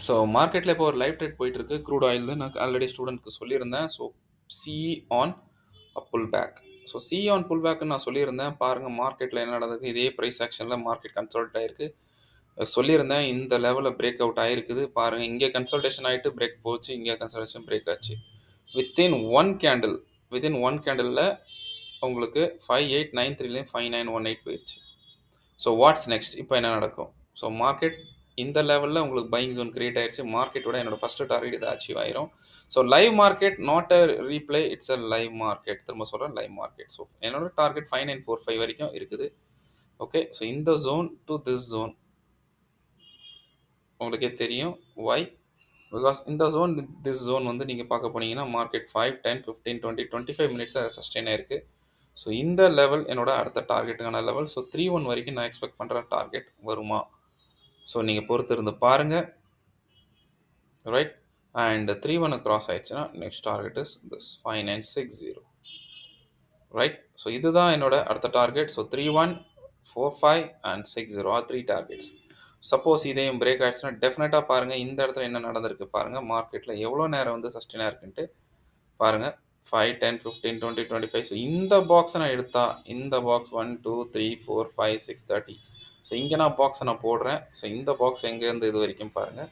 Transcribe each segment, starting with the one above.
So மார்க்கெட்டில் இப்போ ஒரு லைவ் ட்ரேட் போயிட்டு இருக்கு க்ரூட் ஆயில் நான் ஆல்ரெடி ஸ்டூடெண்ட்க்கு சொல்லியிருந்தேன். So see on a pullback. So see on புல் பேக்னு நான் சொல்லியிருந்தேன். பாருங்கள் மார்க்கெட்டில் என்ன நடந்திருக்கு. இதே ப்ரைஸ் ஆக்ஷனில் மார்க்கெட் கன்சல்ட் ஆயிருக்கு. சொல்லியிருந்தேன் இந்த லெவலில் பிரேக் அவுட் ஆயிருக்குது. பாருங்கள் இங்கே கன்சல்டேஷன் ஆகிட்டு பிரேக் போச்சு, இங்கே கன்சல்டேஷன் பிரேக் ஆச்சு. வித்தின் ஒன் கேண்டிலில் உங்களுக்கு 5893லேயும் 5918 போயிடுச்சு. So what's next? இப்போ என்ன நடக்கும்? ஸோ மார்க்கெட் இந்த லெவலில் உங்களுக்கு பையிங் ஜோன் கிரியேட் ஆயிடுச்சு. மார்க்கெட்டோட என்னோட ஃபஸ்ட்டு டார்கெட் இது அச்சீவ் ஆயிரும். So live market not a replay, it's a live market. திரும்ப சொல்கிறேன், லைவ் மார்க்கெட். ஸோ என்னோட டார்கெட் 5945 வரைக்கும் இருக்குது. ஓகே, ஸோ இந்த ஜோன் டு திஸ் ஜோன் உங்களுக்கே தெரியும். ஒய்? பிகாஸ் இந்த ஜோன் திஸ் ஜோன் வந்து நீங்கள் பார்க்க போனீங்கன்னா மார்க்கெட் 5, 10, 15, 20, 25 மினிட்ஸாக சஸ்டெயின் ஆயிருக்கு. ஸோ இந்த லெவல் என்னோட அடுத்த டார்கெட்டுக்கான லெவல். ஸோ 3-1 வரைக்கும் நான் எக்ஸ்பெக்ட் பண்ணுற டார்கெட் வருமா? ஸோ நீங்கள் பொறுத்து இருந்து பாருங்கள், ரைட்? அண்ட் 3-1 கிராஸ் ஆயிடுச்சுன்னா next target is this 5960, right? So இதுதான் என்னோட அடுத்த டார்கெட். So 3-1, 4-5 and 60 are 3 targets. Suppose இதையும் பிரேக் ஆயிடுச்சுன்னா டெஃபினட்டாக பாருங்கள் இந்த இடத்துல என்ன நடந்திருக்கு பாருங்கள். மார்க்கெட்டில் எவ்வளோ நேரம் வந்து சஸ்டெயினாக இருக்குன்ட்டு பாருங்கள். 5, 10, 15, 20, 25. ஸோ இந்த பாக்ஸை நான் எடுத்தா இந்த பாக்ஸ் 1, 2, 3, 4, 5, 6, 30. ஸோ இங்கே நான் பாக்ஸை நான் போடுறேன். ஸோ இந்த பாக்ஸ் எங்கேருந்து இது வரைக்கும் பாருங்கள்.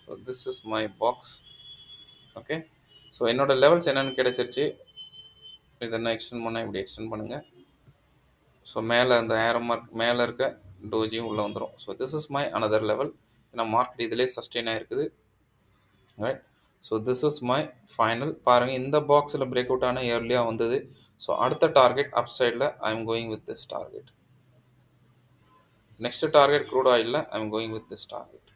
So this is my box. Okay, so என்னோட லெவல்ஸ் என்னென்னு கிடைச்சிருச்சு. இதை நான் எக்ஸ்டெண்ட் பண்ணால் இப்படி எக்ஸ்டெண்ட் பண்ணுங்கள். ஸோ மேலே அந்த ஏரோ மார்க் மேலே இருக்க டோஜியும் உள்ளே வந்துடும். So this is my another level. ஏன்னா மார்க்கெட் இதிலே சஸ்டெயின் ஆகிருக்குது, right? So this is my final. பாருங்கள் இந்த பாக்ஸில் பிரேக் அவுட் ஆன இயர்லியாக வந்தது. ஸோ அடுத்த டார்கெட் அப் சைடில் I am going with this target. Next target crude ஆயிலில் I am going with this target.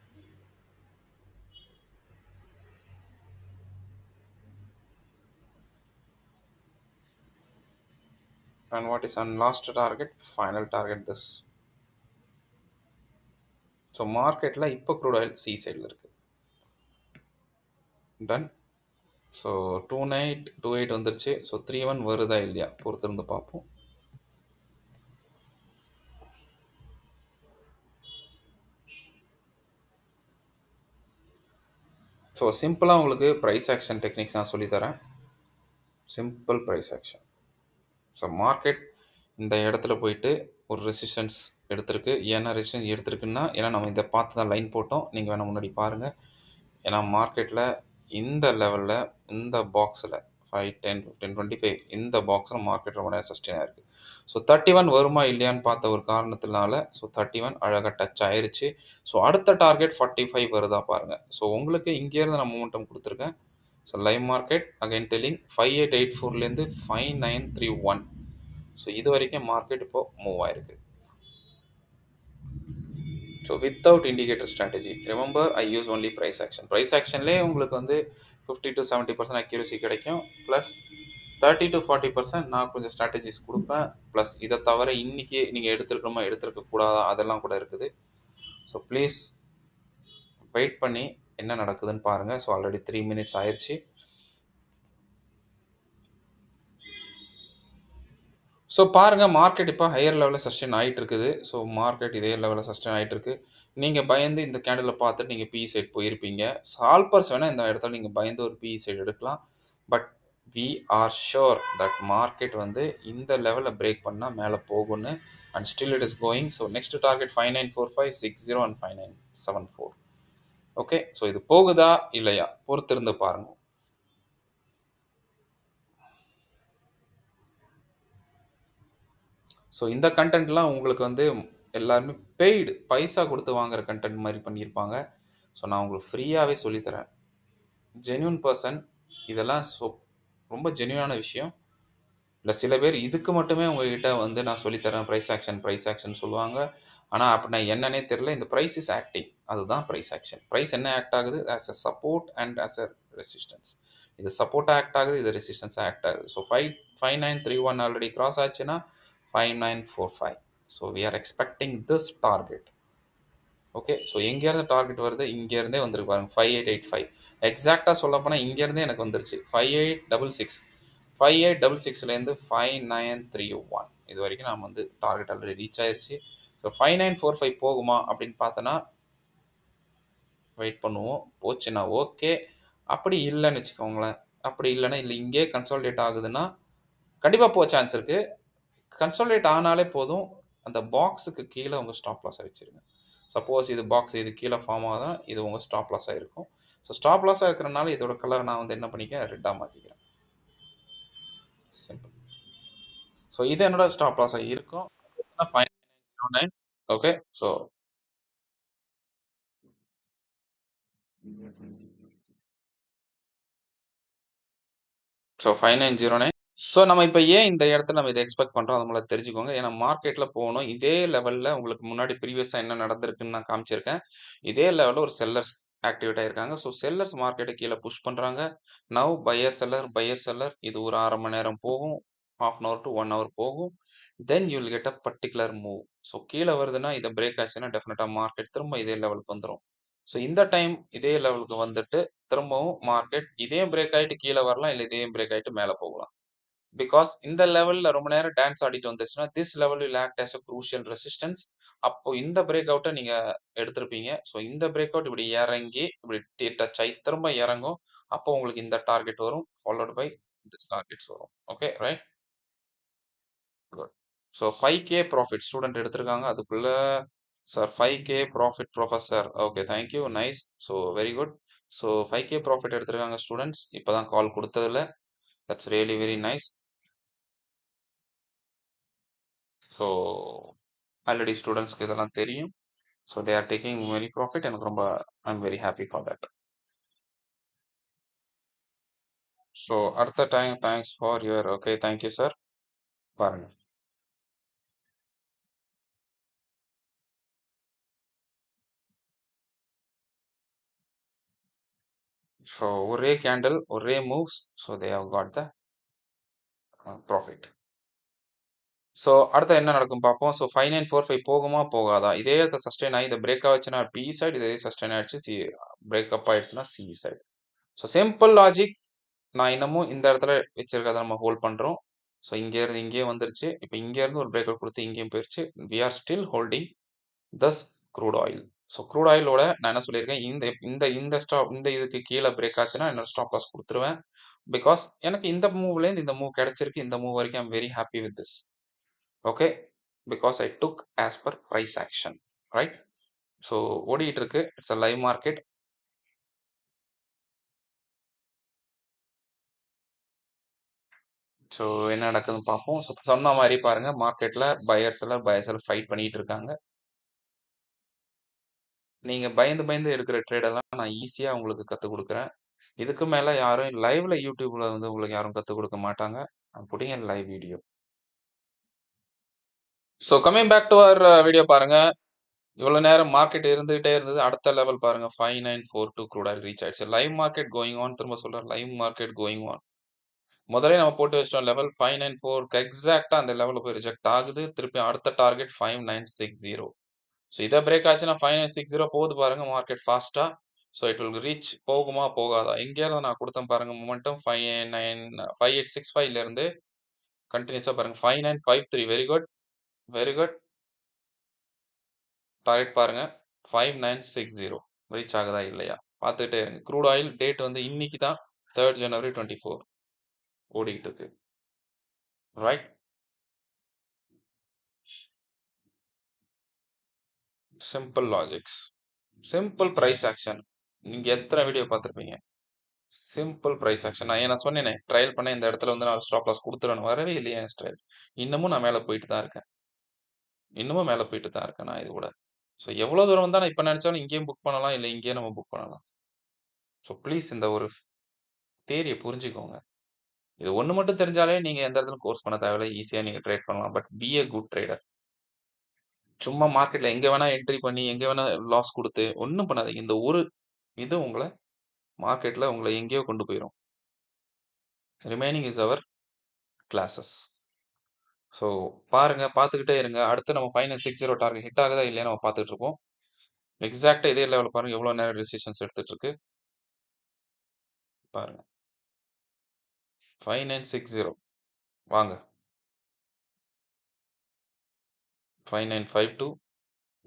And what is on last target? Final target this. So மார்க்கெட்டில் இப்போ க்ரூட் ஆயில் சி சைடில் இருக்குது. Ton. So 2928 வந்துருச்சு. So 3-1 வருதா இல்லையா பொறுத்திருந்து பார்ப்போம். ஸோ சிம்பிளாக உங்களுக்கு ப்ரைஸ் ஆக்ஷன் டெக்னிக்ஸ் நான் சொல்லித்தரேன். Simple price action. So market இந்த இடத்துல போயிட்டு ஒரு ரெசிஸ்டன்ஸ் எடுத்திருக்கு. ஏன்னா ரெசிஸ்டன்ஸ் எடுத்திருக்குன்னா ஏன்னா நம்ம இதை பார்த்து தான் லைன் போட்டோம். நீங்கள் வேணால் முன்னாடி பாருங்கள். ஏன்னா மார்க்கெட்டில் இந்த லெவலில் இந்த பாக்ஸில் 5, 10, 15, 25 இந்த பாக்ஸில் மார்க்கெட் ரொம்ப நேரம் சஸ்டெயின் ஆயிருக்கு. ஸோ 31 வருமா இல்லையான்னு பார்த்த ஒரு காரணத்தினால ஸோ 31 அழகாக டச் ஆயிருச்சு. ஸோ அடுத்த டார்கெட் 45 வருதா பாருங்கள். ஸோ உங்களுக்கு இங்கேருந்து நான் மூமெண்டம் கொடுத்துருக்கேன். So live market again telling 5884லேருந்து 5931. ஸோ இது வரைக்கும் மார்க்கெட் இப்போது மூவ் ஆயிருக்கு. So without indicator strategy. Remember I use only price action. Price ஆக்ஷன்லேயே உங்களுக்கு வந்து 50 to 70% அக்யூரசி கிடைக்கும். ப்ளஸ் 30 to 40% நான் கொஞ்சம் ஸ்ட்ராட்டஜிஸ் கொடுப்பேன். ப்ளஸ் இதை தவிர இன்றைக்கி நீங்கள் எடுத்துருக்கணுமா எடுத்துருக்கக்கூடாதா அதெல்லாம் கூட இருக்குது. ஸோ ப்ளீஸ் வெயிட் பண்ணி என்ன நடக்குதுன்னு பாருங்கள். ஸோ ஆல்ரெடி 3 மினிட்ஸ் ஆயிடுச்சு. ஸோ பாருங்கள் மார்க்கெட் இப்போ ஹையர் லெவலில் சஸ்டெயின் ஆகிட்டு இருக்குது. ஸோ மார்க்கெட் இதே லெவலில் சஸ்டெயின் ஆகிட்டு இருக்கு. நீங்கள் பயந்து இந்த கேண்டில் பார்த்துட்டு நீங்கள் பி சைட் போயிருப்பீங்க. சால்பர்ஸ் வேணால் இந்த இடத்துல நீங்கள் பயந்து ஒரு பி சைடு எடுக்கலாம். But we are sure that market வந்து இந்த லெவலில் பிரேக் பண்ணால் மேலே போகும்னு. And still it is going. So next target 5945, 60 and 5974. Okay, so இது போகுதா இல்லையா பொறுத்திருந்து பாருங்கள். ஸோ இந்த கண்டென்ட்லாம் உங்களுக்கு வந்து எல்லாருமே பெய்டு பைசா கொடுத்து வாங்குகிற கண்டென்ட் மாதிரி பண்ணியிருப்பாங்க. ஸோ நான் உங்களுக்கு ஃப்ரீயாகவே சொல்லித்தரேன். ஜென்யூன் பர்சன் இதெல்லாம் ரொம்ப ஜென்யூனான விஷயம். இல்லை சில பேர் இதுக்கு மட்டுமே உங்ககிட்ட வந்து நான் சொல்லித்தரேன் ப்ரைஸ் ஆக்ஷன் சொல்லுவாங்க. ஆனால் அப்படின்னா என்னன்னே தெரியல. இந்த ப்ரைஸ் இஸ் ஆக்டிங், அதுதான் ப்ரைஸ் ஆக்ஷன். ப்ரைஸ் என்ன ஆக்ட் ஆகுது? As a support and as a resistance. இது சப்போர்ட்டாக ஆக்ட் ஆகுது, இது ரெசிஸ்டன்ஸாக ஆக்ட் ஆகுது. ஸோ 5931 ஆல்ரெடி கிராஸ் ஆச்சுன்னா 5945. So we are expecting this target. Okay, so எங்கேருந்து டார்கெட் வருது? இங்கேருந்தே வந்துருக்கு பாருங்க, 5885. எக்ஸாக்டாக சொல்ல போனால் இங்கேருந்தே எனக்கு வந்துருச்சு 5866. 5866லேருந்து 5931 இது வரைக்கும் நாம் வந்து டார்கெட் ஆல்ரெடி ரீச் ஆயிடுச்சு. ஸோ 5945 போகுமா அப்படின்னு பார்த்தோன்னா வெயிட் பண்ணுவோம். போச்சுன்னா ஓகே. அப்படி இல்லன்னு வச்சுக்கோங்களேன். அப்படி இல்லன்னா, இல்ல இங்கேயே கன்சாலிடேட் ஆகுதுன்னா, கண்டிப்பா போ சான்ஸ் இருக்கு. கன்சாலிடேட் ஆனாலே போதும். அந்த பாக்ஸுக்கு கீழ உங்க ஸ்டாப் லாஸ வச்சுருங்க. சப்போஸ் இது பாக்ஸ் இது கீழ ஃபார்ம் ஆகுதுன்னா, இது உங்க ஸ்டாப் லாஸா இருக்கும். ஸோ ஸ்டாப் லாஸா இருக்கிறனால இதோட கலர நான் வந்து என்ன பண்ணிக்கிறேன், ரெட்டா மாத்திக்கிறேன். சிம்பிள். ஸோ இது என்னோட ஸ்டாப் லாஸா இருக்கும். 5909 ஓகே. ஸோ ஸோ 5909 ஸோ நம்ம இப்ப ஏன் இந்த இடத்துல நம்ம இத எக்ஸ்பெக்ட் பண்றோம், அத முதல்ல தெரிஞ்சுக்கோங்க. ஏன்னா மார்க்கெட்ல போணும். இதே லெவல்ல உங்களுக்கு முன்னாடி ப்ரீவியஸா என்ன நடந்திருக்குன்னு நான் காமிச்சிருக்கேன். இதே லெவல்ல ஒரு செல்லர்ஸ் ஆக்டிவேட் ஆயிருக்காங்க. ஸோ செல்லர்ஸ் மார்க்கெட்ட கீழ புஷ் பண்றாங்க. நவ் பையர் செல்லர் இது ஒரு 1/2 மணி நேரம் போகும். 1/2 அன் ஹவர் டூ 1 ஹவர் போகும். Then you will get a particular move. So கீழ வருதுன்னா, இத பிரேக் ஆச்சுன்னா டெஃபினட்டா மார்க்கெட் திரும்ப இதே லெவலுக்கு வந்துரும். ஸோ இந்த டைம் இதே லெவலுக்கு வந்துட்டு, திரும்பவும் மார்க்கெட் இதையும் பிரேக் ஆயிட்டு கீழ வரலாம். இல்ல இதையும் பிரேக் ஆயிட்டு மேல போகலாம். பிகாஸ் இந்த லெவல்ல ரொம்ப நேரம் டான்ஸ் ஆடிட்டு வந்துச்சுன்னா, this level will act as a crucial resistance. அப்போ இந்த பிரேக் அவுட்ட நீங்க எடுத்திருப்பீங்க. ஸோ இந்த பிரேக் அவுட் இப்படி இறங்கி, இப்படி டச் ஆயி திரும்ப இறங்கும். அப்போ உங்களுக்கு இந்த டார்கெட் வரும். ஃபாலோட் பை திஸ் டார்கெட்ஸ் வரும். Okay, right? Good. So 5K profit student எடுத்திருக்காங்க. அதுக்குள்ள sir 5K profit professor. Okay, thank you. Nice. So very good. So 5K profit எடுத்திருக்காங்க ஸ்டூடண்ட்ஸ். இப்பதான் கால் குடுத்ததுல. That's really very nice. So already ஸ்டூடண்ட்ஸ்க்கு இதெல்லாம் தெரியும். So they are taking very profit. எனக்கு ரொம்ப I am very happy for that. So அடுத்த time thanks for your okay thank you sir. பாருங்க. ஸோ ஒரே கேண்டில், ஒரே moves. So they have got the profit. So அடுத்து என்ன நடக்கும் பார்ப்போம். ஸோ 5945 போகுமா? போகாதா? இதே இடத்துல சஸ்டெயின் ஆயி இத பிரேக் ஆச்சுன்னா பி சைட், இதே சஸ்டெயின் ஆயிடுச்சு பிரேக் அப் ஆயிடுச்சுன்னா C side. So simple logic. நான் இன்னமும் இந்த இடத்துல வச்சிருக்கிறத நம்ம ஹோல்ட் பண்றோம். ஸோ இங்க இருந்து இங்கேயே வந்துருச்சு. இப்ப இங்க இருந்து ஒரு பிரேக் அவுட் குடுத்து இங்கேயும் போயிருச்சு. We are still holding this crude oil. So crude ஆயிலோட நான் என்ன சொல்லியிருக்கேன், இந்த இந்த இந்த ஸ்டாப் இந்த இதுக்கு கீழ பிரேக் ஆச்சுன்னா என்னோட ஸ்டாப் லாஸ் குடுத்துருவேன். பிகாஸ் எனக்கு இந்த மூவ்லேருந்து இந்த மூவ் கிடைச்சிருக்கு. இந்த மூவ் வரைக்கும் I am very happy with this. Okay. Because I took as per price action. Right? So ஓடிட்டு இருக்கு. It's a live market. So என்ன நடக்குதுன்னு பார்ப்போம். ஸோ சொன்ன மாரி பாருங்க மார்க்கெட்ல பையர் செல்லர் ஃபைட் பண்ணிட்டு இருக்காங்க. நீங்க பயந்து பயந்து எடுக்கிற ட்ரேட் எல்லாம் நான் ஈஸியா உங்களுக்கு கத்துக் குடுக்குறேன். இதுக்கு மேல யாரும் லைவ்ல YouTubeல வந்து உங்களுக்கு யாரும் கத்துக் குடுக்க மாட்டாங்க. I'm putting a live video. So coming back to our video பாருங்க. இவ்வளோ நேரம் மார்க்கெட் இருந்துகிட்டே இருந்தது. அடுத்த லெவல் பாருங்க 5942 க்ரூட் ஆயில் ரீச் ஆயிடுச்சு. Live market going on. திரும்ப சொல்றேன் லைவ் மார்க்கெட் கோயிங் ஆன். முதலே நம்ம போட்டு வச்சிட்டோம் லெவல் 594க்கு எக்ஸாக்ட்டா அந்த லெவல்ல போய் ரிஜெக்ட் ஆகுது. திருப்பி அடுத்த டார்கெட் 5960. ஸோ இத பிரேக் ஆச்சுன்னா 5960 போகுது பாருங்க மார்க்கெட் ஃபாஸ்ட்டா. ஸோ இட் வில் ரீச் போகுமா? போகாதா? எங்கேயாவது நான் குடுத்தேன் பாருங்க மொமெண்டம் 5865ல இருந்து கன்டினியூஸா பாருங்க 5953 very good, very good. Target பாருங்க 5960 ரீச் ஆகுதா? இல்லையா? பார்த்துட்டே இருங்க. க்ரூட் ஆயில் டேட் வந்து இன்னைக்கு தான் 3 ஜனவரி 24 ஓடிட்டு இருக்கு. Right? Simple logics. Simple price action. நீங்க எத்தன வீடியோ பார்த்திருப்பீங்க? Simple price action. நான் சொன்னேனே, ட்ரையல் பண்ண இந்த இடத்துல வந்து நான் ஸ்டாப் லாஸ் குடுத்துருவேன்னு. வரவே இல்லையே என் ட்ரையல். இன்னமும் நான் மேல போயிட்டு தான் இருக்கேன். இன்னமும் மேல போயிட்டு தான் இருக்கேன் நான் இது கூட. ஸோ எவ்வளோ தூரம் வந்தா நான் இப்ப நெனச்சாலும் இங்கேயும் புக் பண்ணலாம். இல்ல இங்கேயே நம்ம புக் பண்ணலாம். ஸோ ப்ளீஸ் இந்த ஒரு தியரிய புரிஞ்சுக்கோங்க. இது ஒண்ணு மட்டும் தெரிஞ்சாலே நீங்க எந்த இடத்துலயும் கோர்ஸ் பண்ண தேவையில்ல. ஈஸியா நீங்க ட்ரேட் பண்ணலாம். But B a good trader. சும்மா மார்க்கெட்ல எங்க வேணா என்ட்ரி பண்ணி, எங்க வேணா லாஸ் குடுத்து ஒண்ணும் பண்ணாதீங்க. இந்த ஒரு இது மார்க்கெட்ல உங்கள எங்கேயோ கொண்டு போயிரும். Remaining is our classes. So பாருங்க, பார்த்துக்கிட்டே இருங்க. அடுத்து நம்ம 5960 டார்கெட் ஹிட் ஆகுதா இல்லையான்னு நம்ம பார்த்துட்டு இருப்போம். எக்ஸாக்ட்டா இதே லெவல்ல பாருங்க எவ்வளோ நேரம் ரெசிஸ்டன்ஸ் எடுத்துட்டு இருக்கு. பாருங்க. 5960 வாங்க. 5952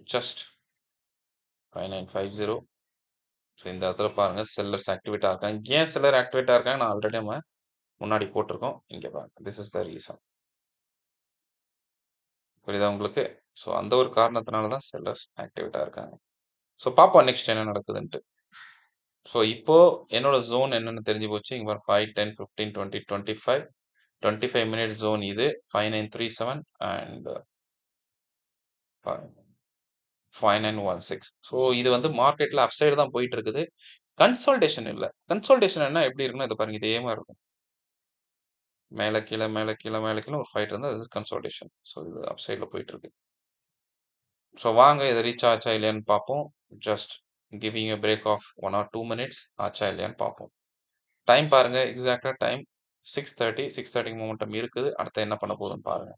ஜஸ்ட் 5950 ஸோ இந்த இடத்துல பாருங்க செல்லர்ஸ் ஆக்டிவேட்டா இருக்காங்க. ஏன் செல்லர் ஆக்டிவேட்டா இருக்காங்க? நான் ஆல்ரெடி நம்ம முன்னாடி போட்டிருக்கோம். இங்க பாருங்க. This is the reason. புரியுதா உங்களுக்கு? ஸோ அந்த ஒரு காரணத்தினால தான் செல்லர்ஸ் ஆக்டிவேட்டா இருக்காங்க. ஸோ பார்ப்போம் நெக்ஸ்ட் என்ன நடக்குதுன்ட்டு. ஸோ இப்போ என்னோட ஜோன் என்னன்னு தெரிஞ்சு போச்சு. இங்க பாருங்க 5, 10, 15, 20, 25. 25 மினிட் ஜோன் இது 5937 அண்ட் 5916. ஸோ இது வந்து மார்க்கெட்ல அப் சைடு தான் போயிட்டு இருக்குது. கன்சால்டேஷன் இல்ல. கன்சால்டேஷன் எப்படி இருக்குன்னா, இத பாருங்க இதே மாரி இருக்கும். மேல கீழ, மேல கீழ, மேல கீழ ஒரு ஃபைட் இருந்தா திஸ் இஸ் கன்சால்டேஷன். ஸோ இது அப் சைட்ல போயிட்டு இருக்கு. ஸோ வாங்க இத ரீச் ஆச்சா இல்லையான்னு பார்ப்போம். Just giving a break of 1 or 2 minutes ஆச்சா இல்லையான்னு பார்ப்போம். டைம் பாருங்க எக்ஸாக்ட்டா டைம் 6:30. 6:30க்கு மொமெண்டம் இருக்குது. அடுத்து என்ன பண்ண போகுதுன்னு பாருங்க.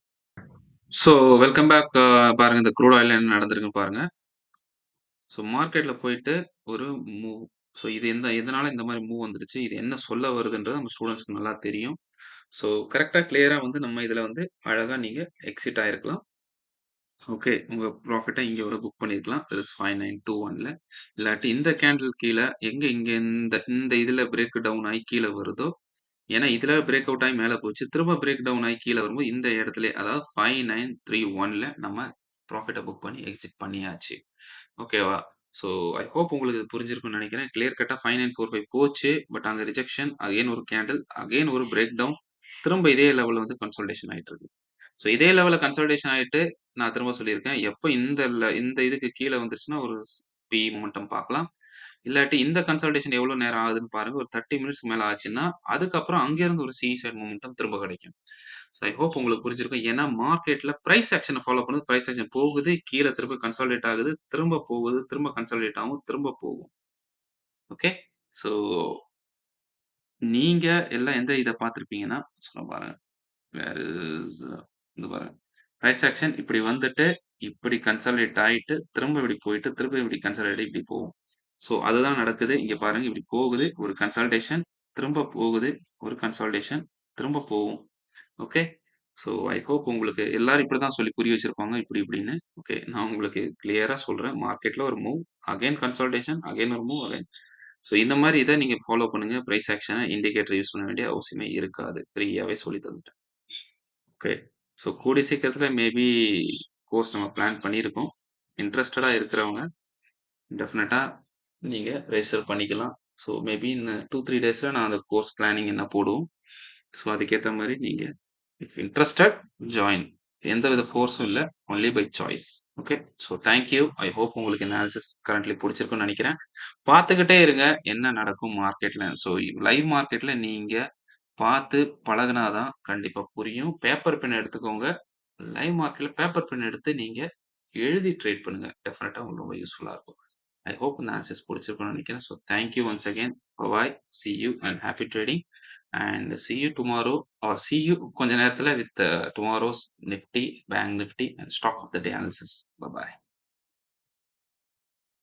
So welcome back. பாருங்க இந்த க்ரூட் ஆயில் என்ன நடந்திருக்குன்னு பாருங்க. ஸோ மார்க்கெட்ல போயிட்டு ஒரு மூவ். ஸோ இது எதனால இந்த மாரி மூவ் வந்துருச்சு? இது என்ன சொல்ல வருதுன்றது நம்ம ஸ்டூடண்ட்ஸ்க்கு நல்லா தெரியும். ஸோ கரெக்ட்டா கிளியரா வந்து நம்ம இதுல வந்து அழகா நீங்க எக்ஸிட் ஆயிருக்கலாம். ஓகே. உங்க ப்ராஃபிட்ட இங்க வர புக் பண்ணியிருக்கலாம். தட் இஸ் 5921ல. இல்லாட்டி இந்த கேண்டில் கீழ இங்க இந்த இதுல பிரேக் டவுன் ஆயி கீழ வருதோ, ஏன்னா இதுல பிரேக் அவுட் ஆயி மேல போச்சு. திரும்ப பிரேக் டவுன் ஆயி கீழ வரும்போது இந்த இடத்திலேயே அதாவது 5931ல நம்ம ப்ராஃபிட்ட புக் பண்ணி எக்ஸிட் பண்ணியாச்சு. ஓகேவா? ஸோ ஐ ஹோப் உங்களுக்கு இது புரிஞ்சிருக்கும்னு நெனைக்கிறேன். கிளியர் கட்டா 5945 போச்சு. பட் அங்க ரிஜெக்ஷன். அகைன் ஒரு கேண்டில். அகைன் ஒரு பிரேக் டவுன். திரும்ப இதே லெவல்ல வந்து கன்சால்டேஷன் ஆயிட்டு இருக்கு. ஸோ இதே லெவல்ல கன்சால்டேஷன் ஆயிட்டு நான் திரும்ப சொல்லியிருக்கேன். எப்ப இந்த இதுக்கு கீழ வந்துருச்சுன்னா ஒரு பி மொமெண்டம் பார்க்கலாம். இல்லாட்டி இந்த கன்சால்டேஷன் எவ்வளோ நேரம் ஆகுதுன்னு பாருங்க. ஒரு 30 மினிட்ஸ்க்கு மேல ஆச்சுன்னா, அதுக்கப்புறம் அங்கேருந்து ஒரு சைட் மொமெண்டம் திரும்ப கிடைக்கும். ஸோ ஐ ஹோப் உங்களுக்கு புரிஞ்சிருக்கும். ஏன்னா மார்க்கெட்ல பிரைஸ் ஆக்ஷன ஃபாலோ பண்ணுது. பிரைஸ் ஆக்ஷன் போகுது, கீழ திரும்ப கன்சாலிடேட் ஆகுது, திரும்ப போகுது, திரும்ப கன்சாலிடேட் ஆகும், திரும்ப போகும். ஓகே. ஸோ நீங்க எல்லாம் எந்த இத பார்த்திருப்பீங்கன்னா, சொல்ல பாருங்க. வேர் இஸ் இந்த பாருங்க. பிரைஸ் ஆக்ஷன் இப்படி வந்துட்டு, இப்படி கன்சாலிடேட் ஆயிட்டு, திரும்ப இப்படி போயிட்டு, திரும்ப இப்படி கன்சாலிடேட் ஆயி இப்படி போகும். ஸோ அதுதான் நடக்குது. இங்க பாருங்க இப்படி போகுது. ஒரு கன்சால்டேஷன், திரும்ப போகுது. ஒரு கன்சால்டேஷன், திரும்ப போகும். ஓகே. ஸோ ஐ ஹோப் உங்களுக்கு எல்லாரும் இப்படிதான் சொல்லி புரிய வச்சிருப்பாங்க. இப்படி இப்படின்னு. ஓகே. நான் உங்களுக்கு கிளியரா சொல்றேன். மார்க்கெட்ல ஒரு மூவ், அகைன் கன்சால்டேஷன், அகைன் ஒரு மூவ், அகைன். ஸோ இந்த மாரி இத நீங்க ஃபாலோ பண்ணுங்க. பிரைஸ் ஆக்ஷன இண்டிகேட்டர் யூஸ் பண்ண வேண்டிய அவசியமே இருக்காது. ஃப்ரீயாவே சொல்லி தந்துட்டேன். ஓகே. ஸோ கூடிய சீக்கிரத்தில மேபி கோர்ஸ் நம்ம பிளான் பண்ணியிருக்கோம். இன்ட்ரஸ்டடா இருக்கிறவங்க டெஃபினட்டா நீங்க ரெஜிஸ்டர் பண்ணிக்கலாம். ஸோ மேபி இந்த 2, 3 டேஸ்ல நான் அந்த கோர்ஸ் பிளானிங் என்ன போடுவோம். ஸோ அதுக்கேத்த மாரி நீங்க இஃப் இன்ட்ரஸ்டட் ஜாயின். எந்தவித ஃபோர்ஸும் இல்ல. Only by choice. Okay. So thank you. I hope உங்களுக்கு இந்த அனாலிசிஸ் கரண்ட்லி புடிச்சிருக்கும்னு நெனைக்கிறேன். பார்த்துக்கிட்டே இருங்க. என்ன நடக்கும் மார்க்கெட்ல. ஸோ லைவ் மார்க்கெட்ல நீங்க பார்த்து பழகுனா தான் கண்டிப்பா புரியும். பேப்பர் பென் எடுத்துக்கோங்க. லைவ் மார்க்கெட்ல பேப்பர் பென் எடுத்து நீங்க எழுதி ட்ரேட் பண்ணுங்க. டெஃபினட்டா உங்களுக்கு ரொம்ப யூஸ்ஃபுல்லா இருக்கும். ஐ ஹோப் இந்த அனாலிசிஸ் புடிச்சிருக்கும்னு நெனைக்கிறேன். So thank you once again. Bye. see you and happy trading and see you tomorrow or see you கொஞ்ச நேரத்துல with tomorrow's Nifty, Bank Nifty and stock of the day analysis. Bye bye.